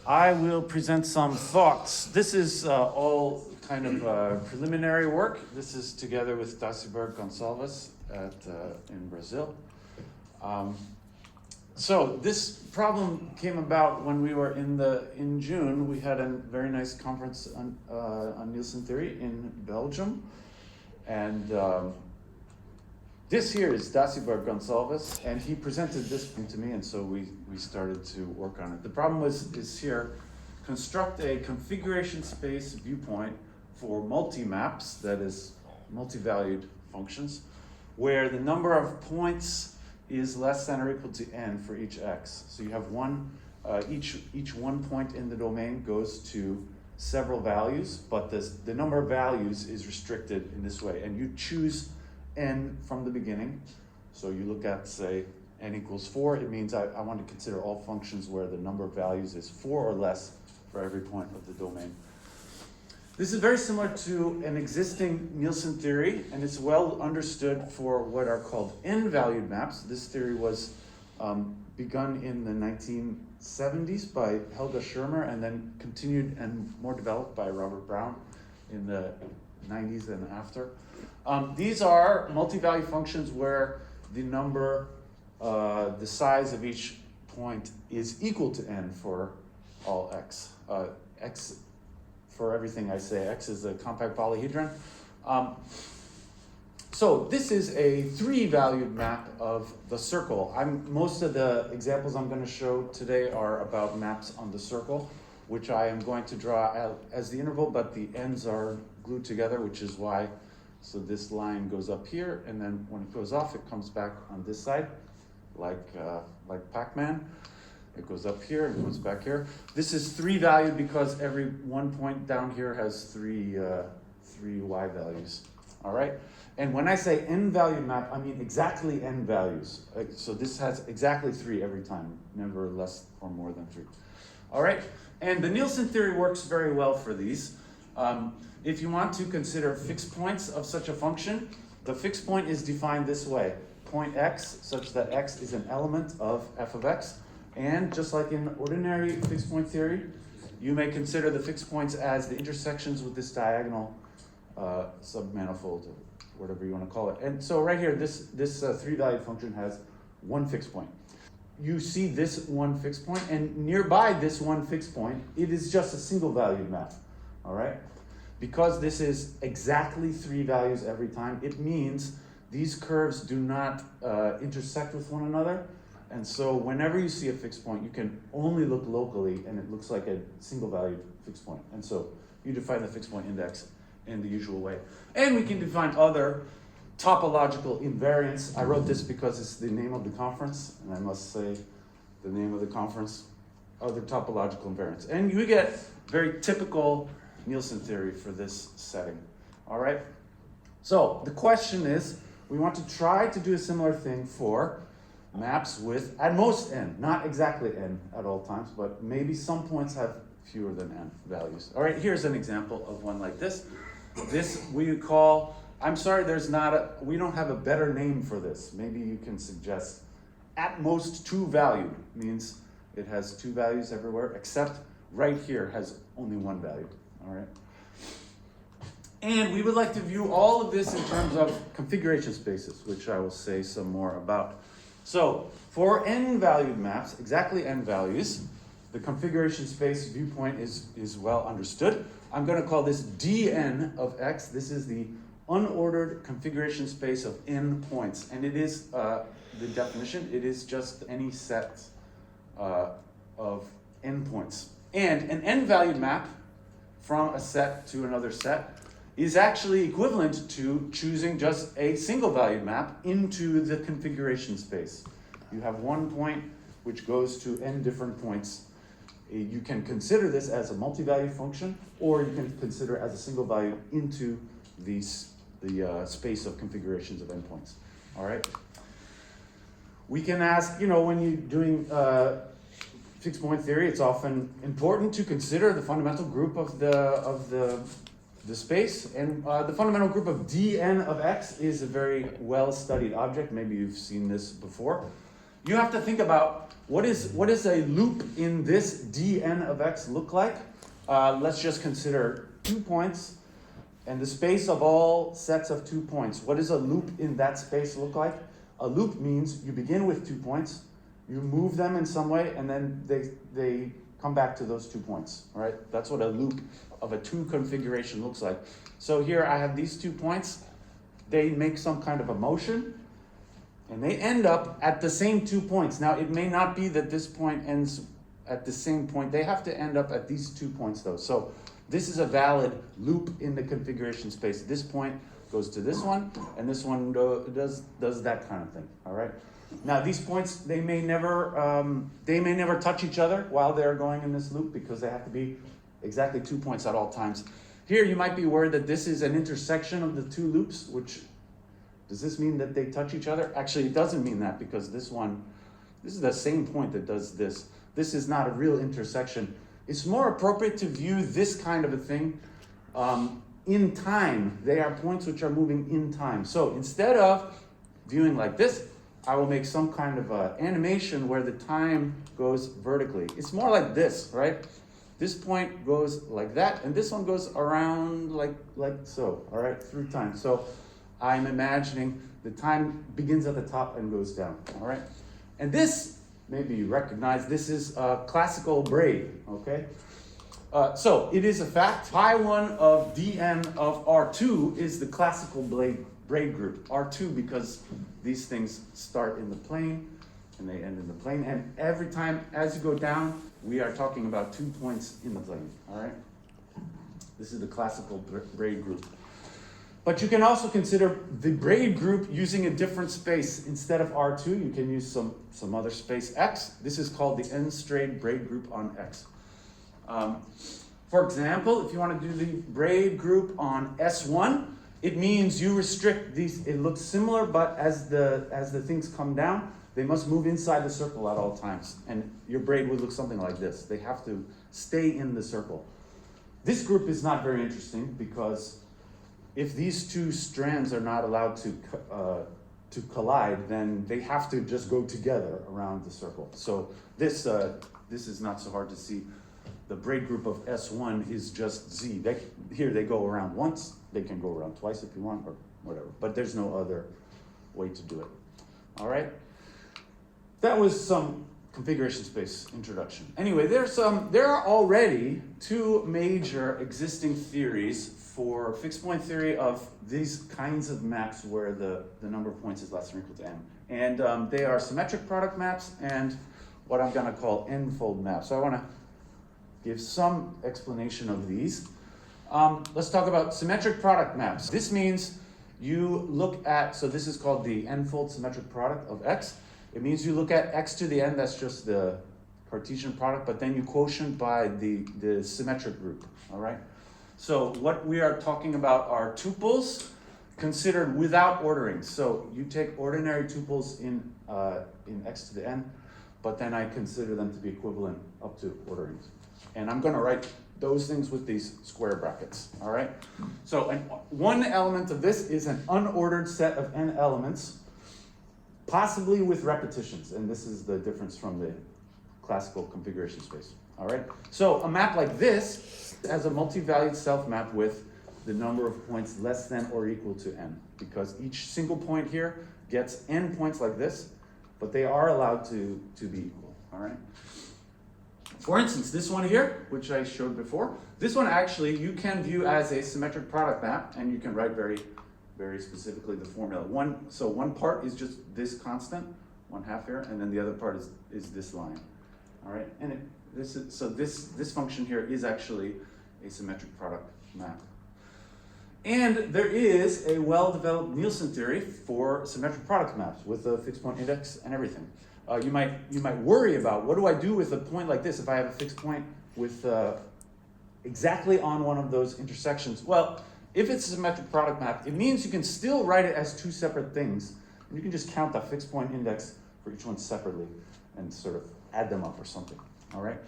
I will present some thoughts. This is all kind of preliminary work. This is together with Daciberg Goncalves in Brazil. So this problem came about when we were in June. We had a very nice conference on Nielsen theory in Belgium, and this here is Daciberg Goncalves, and he presented this to me, and so we started to work on it. The problem is here: construct a configuration space viewpoint for multimaps, that is, multi-valued functions, where the number of points is less than or equal to n for each x. So you have one, each 1 point in the domain goes to several values, but the number of values is restricted in this way, and you choose n from the beginning. So you look at, say, n equals 4, it means I want to consider all functions where the number of values is 4 or less for every point of the domain. This is very similar to an existing Nielsen theory, and it's well understood for what are called n-valued maps. This theory was begun in the 1970s by Helga Schirmer, and then continued and more developed by Robert Brown in the 90s and after. These are multi-value functions where the number, the size of each point is equal to n for all x. X, for everything I say, x is a compact polyhedron. So this is a 3-valued map of the circle. Most of the examples I'm going to show today are about maps on the circle, which I am going to draw out as the interval, but the ends are glued together, which is why. So this line goes up here, and then when it goes off, it comes back on this side, like Pac-Man. It goes up here and goes back here. This is 3-valued because every 1 point down here has three y values. All right. And when I say n-valued map, I mean exactly n values. So this has exactly 3 every time, never less or more than 3. All right. And the Nielsen theory works very well for these. If you want to consider fixed points of such a function, the fixed point is defined this way: point x, such that x is an element of f of x. And just like in ordinary fixed point theory, you may consider the fixed points as the intersections with this diagonal submanifold, or whatever you want to call it. And so right here, this 3-valued function has one fixed point. You see this one fixed point, and nearby this one fixed point, it is just a single-valued map. All right? Because this is exactly 3 values every time, it means these curves do not intersect with one another. And so whenever you see a fixed point, you can only look locally, and it looks like a single-valued fixed point. And so you define the fixed point index in the usual way. And we can define other topological invariants. I wrote this because it's the name of the conference, and I must say the name of the conference, other topological invariants. And you get very typical Nielsen theory for this setting. All right? So the question is, we want to try to do a similar thing for maps with at most n, not exactly n at all times, but maybe some points have fewer than n values. All right, here's an example of one like this. This we call, I'm sorry, we don't have a better name for this. Maybe you can suggest at most 2-valued, means it has 2 values everywhere, except right here has only 1 value. All right. And we would like to view all of this in terms of configuration spaces, which I will say some more about. So for n-valued maps, exactly n values, the configuration space viewpoint is well understood. I'm going to call this dn of x. This is the unordered configuration space of n points. And it is, the definition, it is just any set of n points. And an n-valued map from a set to another set is actually equivalent to choosing just a single-valued map into the configuration space. You have 1 point which goes to n different points. You can consider this as a multi-value function, or you can consider as a single value into the space of configurations of endpoints. All right. We can ask, when you're doing fixed point theory, it's often important to consider the fundamental group of the space, and the fundamental group of dn of x is a very well-studied object. Maybe you've seen this before. you have to think about what is a loop in this dn of x look like? Let's just consider 2 points and the space of all sets of 2 points. What does a loop in that space look like? A loop means you begin with 2 points, you move them in some way, and then they come back to those 2 points, all right? That's what a loop of a 2 configuration looks like. So here I have these 2 points. They make some kind of a motion, and they end up at the same 2 points. Now, it may not be that this point ends at the same point. They have to end up at these 2 points, though. So this is a valid loop in the configuration space. This point goes to this one, and this one does that kind of thing, all right? Now, these points, they may never touch each other while they're going in this loop because they have to be exactly 2 points at all times. Here, you might be worried that this is an intersection of the 2 loops, which, does this mean that they touch each other? Actually, it doesn't mean that because this is the same point that does this. This is not a real intersection. It's more appropriate to view this kind of a thing in time. They are points which are moving in time. So instead of viewing like this, I will make some kind of animation where the time goes vertically. It's more like this, right? This point goes like that, and this one goes around like so, all right, through time. So I'm imagining the time begins at the top and goes down, all right? And this, maybe you recognize, this is a classical braid, okay? So it is a fact, pi1 of dn of R2 is the classical braid group. R2 because these things start in the plane and they end in the plane. And every time as you go down, we are talking about 2 points in the plane, all right? This is the classical braid group. But you can also consider the braid group using a different space. Instead of R2, you can use some other space X. This is called the n-strayed braid group on X. For example, if you want to do the braid group on S1, it means you restrict these. It looks similar, but as the things come down, they must move inside the circle at all times. And your braid would look something like this. They have to stay in the circle. This group is not very interesting because if these 2 strands are not allowed to collide, then they have to just go together around the circle. So this is not so hard to see. The braid group of S1 is just Z. Here they go around once. They can go around twice if you want, or whatever. But there's no other way to do it. All right? That was some configuration space introduction. Anyway, there are already 2 major existing theories for fixed point theory of these kinds of maps where the number of points is less than or equal to n. And they are symmetric product maps and what I'm going to call Enfold maps. So I want to give some explanation of these. Let's talk about symmetric product maps. This means you look at, so this is called the Enfold symmetric product of X. It means you look at X to the n, that's just the Cartesian product, but then you quotient by the symmetric group, all right? So what we are talking about are tuples considered without ordering. So you take ordinary tuples in X to the n, but then I consider them to be equivalent up to ordering. And I'm going to write those things with these square brackets, all right? So one element of this is an unordered set of n elements, possibly with repetitions, and this is the difference from the classical configuration space, all right? So a map like this has a multi-valued self-map with the number of points less than or equal to n, because each single point here gets n points like this, but they are allowed to be equal, all right? For instance, this one here, which I showed before, this one actually you can view as a symmetric product map, and you can write very specifically the formula. One part is just this constant, 1/2 here, and then the other part is this line, all right? And this function here is actually a symmetric product map. And there is a well-developed Nielsen theory for symmetric product maps with a fixed point index and everything. You might worry about, what do I do with a point like this if I have a fixed point with exactly on one of those intersections? Well, if it's a symmetric product map, it means you can still write it as 2 separate things. And you can just count the fixed point index for each one separately and sort of add them up or something, all right?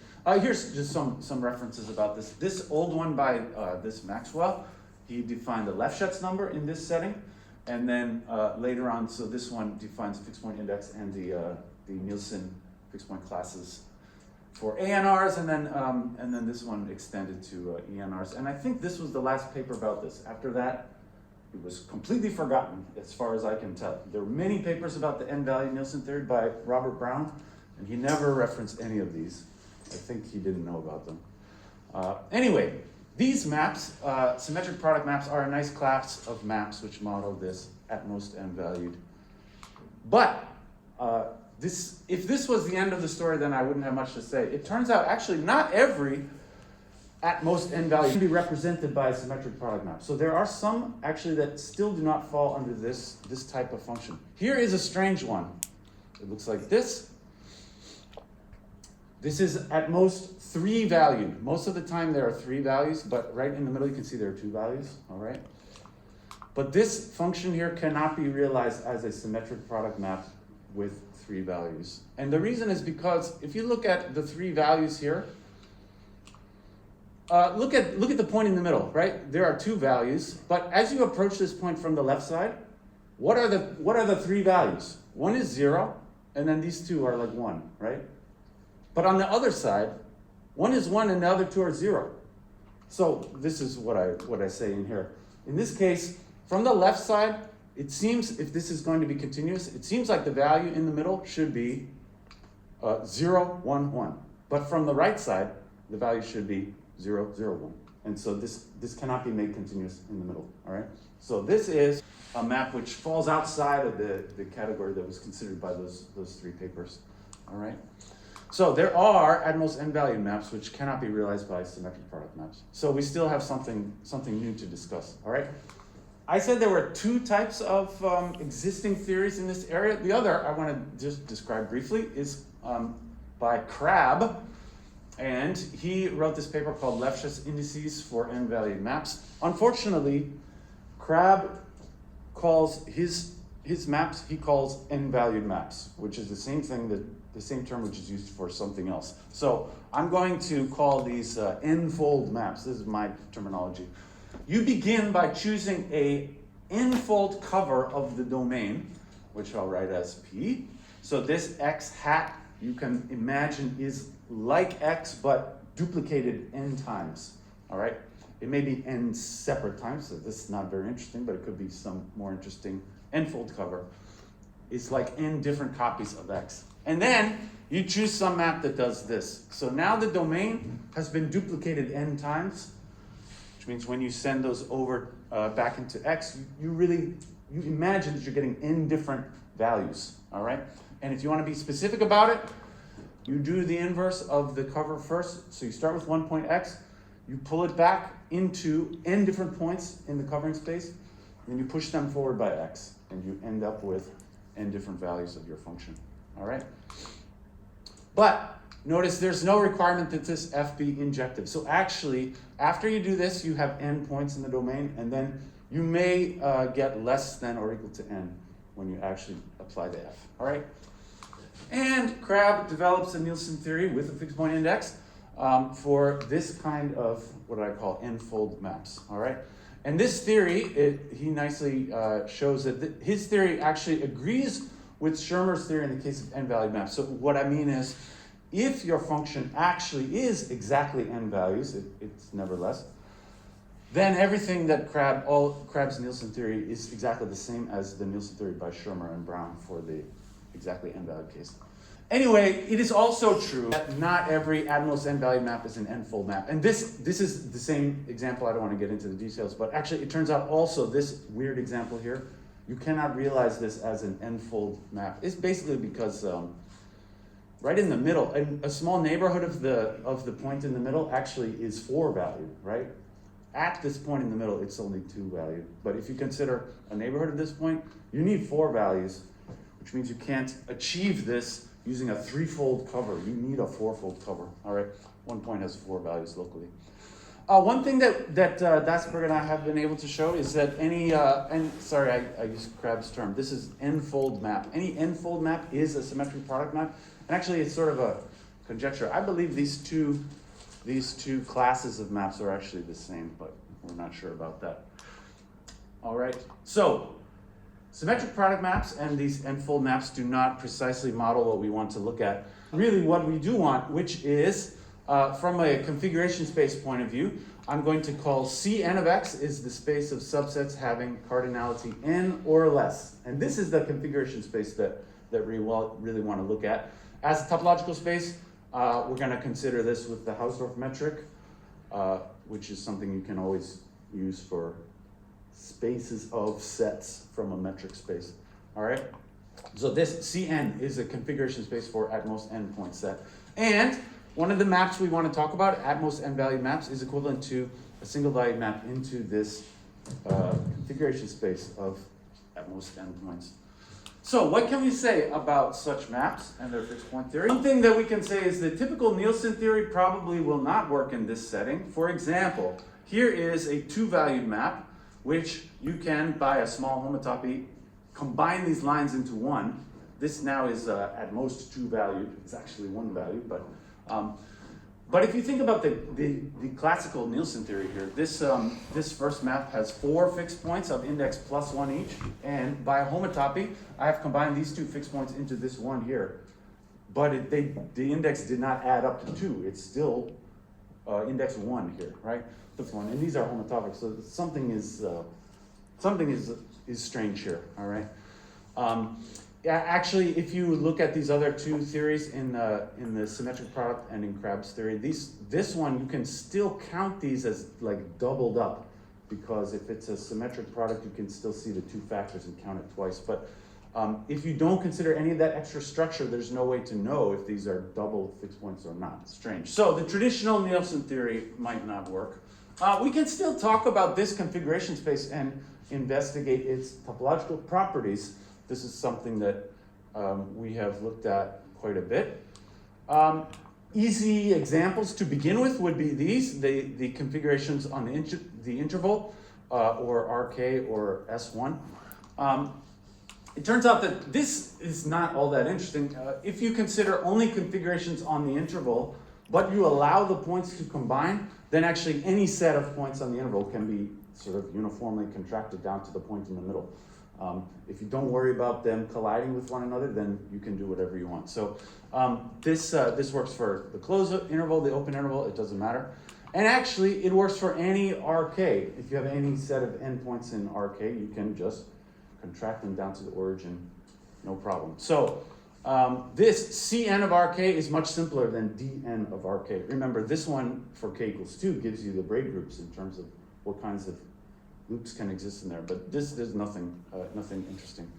Here's just some references about this. This old one by this Maxwell, he defined the Lefschetz number in this setting. And then later on, so this one defines the fixed point index and the the Nielsen fixed point classes for ANRs, and then this one extended to ENRs. And I think this was the last paper about this. After that, it was completely forgotten, as far as I can tell. There were many papers about the n-value Nielsen theory by Robert Brown, and he never referenced any of these. I think he didn't know about them. Anyway, these maps, symmetric product maps, are a nice class of maps which model this at most n-valued. But if this was the end of the story, then I wouldn't have much to say. It turns out, actually, not every at most n value can be represented by a symmetric product map. So there are some, actually, that still do not fall under this type of function. Here is a strange one. It looks like this. This is at most 3 valued. Most of the time there are 3 values, but right in the middle you can see there are 2 values, all right? But this function here cannot be realized as a symmetric product map with 3 values. And the reason is because if you look at the 3 values here, look at the point in the middle, right? There are 2 values, but as you approach this point from the left side, what are the 3 values? One is 0, and then these 2 are like 1, right? But on the other side, one is 1 and the other 2 are 0. So this is what I say in here. In this case, from the left side, it seems, if this is going to be continuous, it seems like the value in the middle should be 0, 1, 1. But from the right side, the value should be 0, 0, 1. And so this cannot be made continuous in the middle, all right? So this is a map which falls outside of the category that was considered by those 3 papers, all right? So there are at most n-value maps which cannot be realized by symmetric product maps. So we still have something new to discuss, all right? I said there were 2 types of existing theories in this area. The other I want to just describe briefly is by Crabbe, and he wrote this paper called Lefschetz indices for n-valued maps. Unfortunately, Crabbe calls his maps, he calls n-valued maps, which is the same thing the same term which is used for something else. So I'm going to call these Enfold maps. This is my terminology. You begin by choosing a Enfold cover of the domain, which I'll write as P. So this x hat, you can imagine, is like x, but duplicated n times, all right? It may be n separate times, so this is not very interesting, but it could be some more interesting. Enfold cover is like n different copies of x. And then you choose some map that does this. So now the domain has been duplicated n times, which means when you send those over back into x, you imagine that you're getting n different values, all right? And if you want to be specific about it, you do the inverse of the cover first. So you start with one point x, you pull it back into n different points in the covering space, and you push them forward by x, and you end up with n different values of your function, all right? But notice there's no requirement that this f be injective. So actually, after you do this, you have n points in the domain, and then you may get less than or equal to n when you actually apply the f, all right? And Crabbe develops a Nielsen theory with a fixed point index for this kind of what I call Enfold maps, all right? And this theory, he nicely shows that his theory actually agrees with Schirmer's theory in the case of n-valued maps. So what I mean is, if your function actually is exactly n values, it's never less, then everything that Crabbe's Nielsen theory is exactly the same as the Nielsen theory by Schirmer and Brown for the exactly n-valued case. Anyway, it is also true that not every at most n-valued map is an Enfold map. And this is the same example. I don't want to get into the details, but actually it turns out also this weird example here, you cannot realize this as an Enfold map. It's basically because right in the middle, a small neighborhood of the point in the middle actually is 4 valued, right? At this point in the middle, it's only 2 valued. But if you consider a neighborhood at this point, you need 4 values, which means you can't achieve this using a 3-fold cover. You need a 4-fold cover, all right? One point has 4 values locally. One thing that Daciberg and I have been able to show is that I used Crabbe's term. This is Enfold map. Any Enfold map is a symmetric product map. And actually, it's sort of a conjecture. I believe these two classes of maps are actually the same, but we're not sure about that. All right. So Symmetric product maps and these Enfold maps do not precisely model what we want to look at. Really what we do want, which is, from a configuration space point of view, I'm going to call Cn of x is the space of subsets having cardinality n or less. And this is the configuration space that we really want to look at. As a topological space, we're going to consider this with the Hausdorff metric, which is something you can always use for spaces of sets from a metric space. All right? So this Cn is a configuration space for at most n point set. And one of the maps we want to talk about, at most n value maps, is equivalent to a single value map into this configuration space of at most n points. So what can we say about such maps and their fixed point theory? One thing that we can say is the typical Nielsen theory probably will not work in this setting. For example, here is a two-valued map, which you can, by a small homotopy, combine these lines into one. This now is at most two valued. It's actually one value, but if you think about the classical Nielsen theory here, this first map has 4 fixed points of index plus 1 each, and by a homotopy, I have combined these 2 fixed points into this one here. But the index did not add up to 2. It's still index 1 here, right? This one, and these are homotopic, so something is strange here, all right? Yeah, actually, if you look at these other two theories in the symmetric product and in Krabbe's theory, this one you can still count these as like doubled up, because if it's a symmetric product, you can still see the 2 factors and count it twice. But if you don't consider any of that extra structure, there's no way to know if these are double fixed points or not. It's strange. So the traditional Nielsen theory might not work. We can still talk about this configuration space and investigate its topological properties. This is something that we have looked at quite a bit. Easy examples to begin with would be these, the configurations on the interval, or RK or S1. It turns out that this is not all that interesting. If you consider only configurations on the interval, but you allow the points to combine, then actually any set of points on the interval can be sort of uniformly contracted down to the point in the middle. If you don't worry about them colliding with one another, then you can do whatever you want. So this works for the closed interval, the open interval, it doesn't matter. And actually, it works for any RK. If you have any set of endpoints in RK, you can just contract them down to the origin, no problem. So this Cn of RK is much simpler than Dn of RK. Remember, this one for k equals 2 gives you the braid groups in terms of what kinds of loops can exist in there, but there's nothing interesting.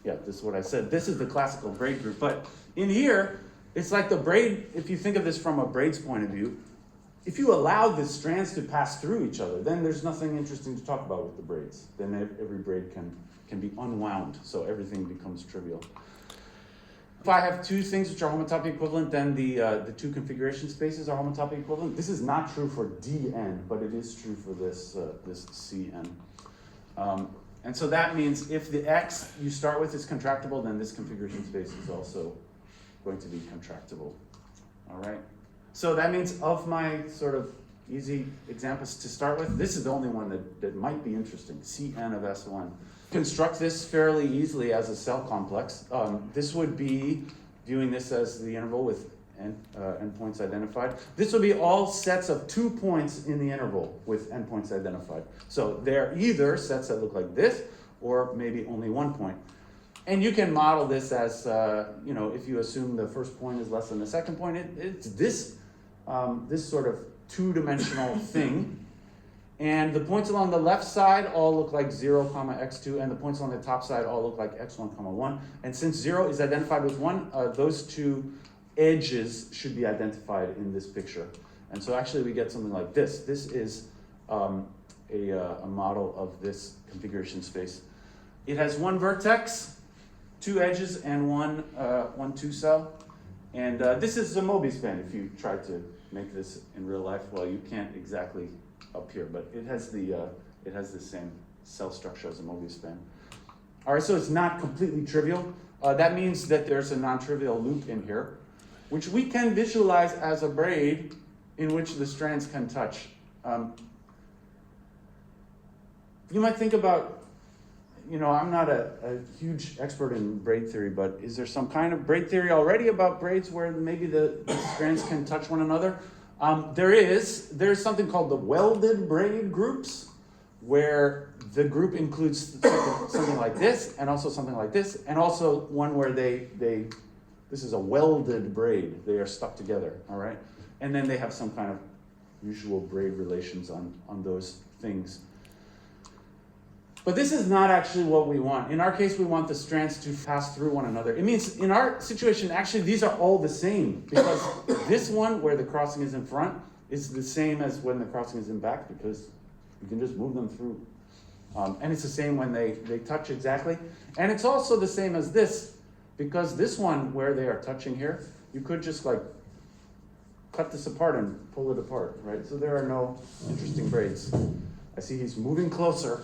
Yeah, this is what I said. This is the classical braid group, but in here, it's like the braid, if you think of this from a braid's point of view, if you allow the strands to pass through each other, then there's nothing interesting to talk about with the braids. Then every braid can be unwound, so everything becomes trivial. If I have 2 things which are homotopy equivalent, then the 2 configuration spaces are homotopy equivalent. This is not true for Dn, but it is true for this Cn. And so that means if the x you start with is contractible, then this configuration space is also going to be contractible. All right? So that means of my sort of easy examples to start with, this is the only one that might be interesting, Cn of S1. Construct this fairly easily as a cell complex. This would be viewing this as the interval with endpoints identified. This would be all sets of 2 points in the interval with endpoints identified. So they're either sets that look like this, or maybe only 1 point. And you can model this as, if you assume the first point is less than the second point, it's this sort of 2-dimensional thing. And the points along the left side all look like 0, x2, and the points along the top side all look like x1, 1. And since 0 is identified with 1, those 2 edges should be identified in this picture. And so actually we get something like this. This is a model of this configuration space. It has 1 vertex, 2 edges, and one 2-cell. And this is a Mobius span if you try to make this in real life. Well, you can't exactly up here, but it has the same cell structure as a Mobius span. All right, so it's not completely trivial. That means that there's a non-trivial loop in here, which we can visualize as a braid in which the strands can touch. You might think about, I'm not a huge expert in braid theory, but is there some kind of braid theory already about braids where maybe the strands can touch one another? There's something called the welded braid groups, where the group includes something like this, and also something like this, and also one where this is a welded braid. They are stuck together, all right? And then they have some kind of usual braid relations on those things. But this is not actually what we want. In our case, we want the strands to pass through one another. It means in our situation, actually, these are all the same, because this one, where the crossing is in front, is the same as when the crossing is in back, because you can just move them through. And it's the same when they touch exactly. And it's also the same as this, because this one, where they are touching here, you could just like cut this apart and pull it apart, right? So there are no interesting braids. I see he's moving closer.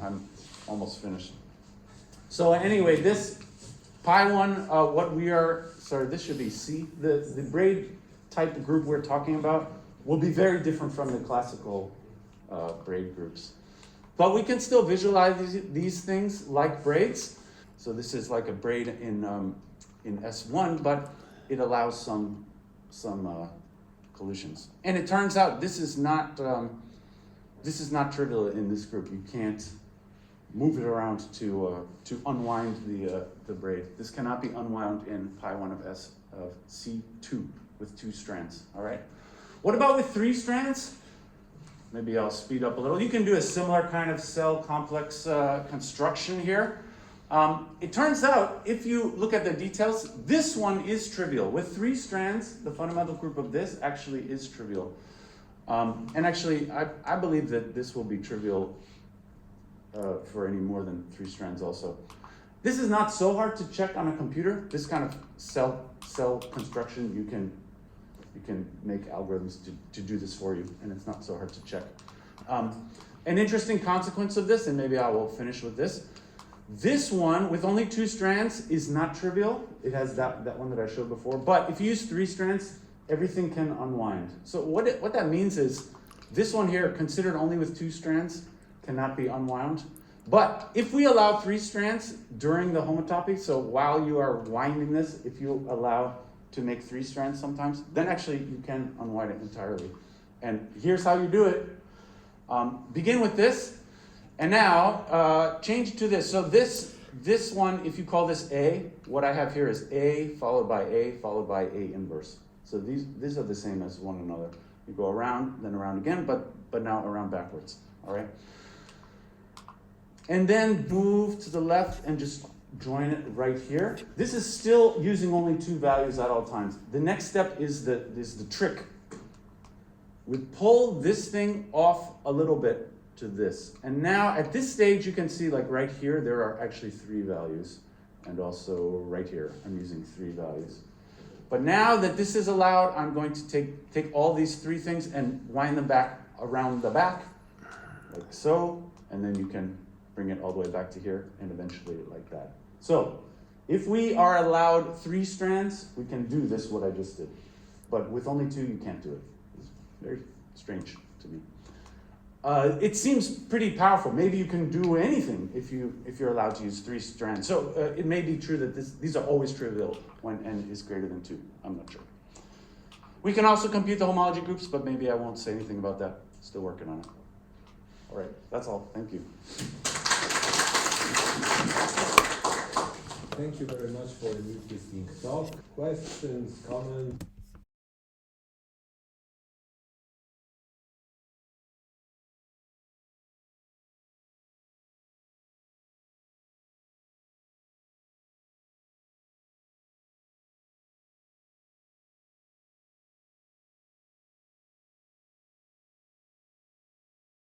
I'm almost finished. So anyway, this pi1, this should be C. The braid type group we're talking about will be very different from the classical braid groups. But we can still visualize these things like braids. So this is like a braid in S1, but it allows some collisions. And it turns out this is not trivial in this group. You can't move it around to unwind the braid. This cannot be unwound in pi1 of C2 with 2 strands, all right? What about with 3 strands? Maybe I'll speed up a little. You can do a similar kind of cell complex construction here. It turns out, if you look at the details, this one is trivial. With 3 strands, the fundamental group of this actually is trivial. And actually, I believe that this will be trivial for any more than 3 strands also. This is not so hard to check on a computer. This kind of cell construction, you can make algorithms to do this for you, and it's not so hard to check. An interesting consequence of this, and maybe I will finish with this. This one, with only 2 strands, is not trivial. It has that one that I showed before. But if you use 3 strands, everything can unwind. So what that means is, this one here, considered only with 2 strands, cannot be unwound. But if we allow 3 strands during the homotopy, so while you are winding this, if you allow to make 3 strands sometimes, then actually you can unwind it entirely. And here's how you do it. Begin with this, and now change to this. So this one, if you call this A, what I have here is A followed by A followed by A inverse. So these are the same as one another. You go around, then around again, but now around backwards, all right? And then move to the left and just join it right here. This is still using only 2 values at all times. The next step is the trick. We pull this thing off a little bit to this. And now at this stage, you can see like right here, there are actually 3 values. And also right here, I'm using 3 values. But now that this is allowed, I'm going to take all these 3 things and wind them back around the back, like so, and then you can bring it all the way back to here, and eventually like that. So, if we are allowed 3 strands, we can do this, what I just did. But with only 2, you can't do it. It's very strange to me. It seems pretty powerful. Maybe you can do anything if you're allowed to use 3 strands. So it may be true that these are always trivial when n is greater than 2. I'm not sure. We can also compute the homology groups, but maybe I won't say anything about that. Still working on it. All right, that's all. Thank you. Thank you very much for an interesting talk. Questions, comments?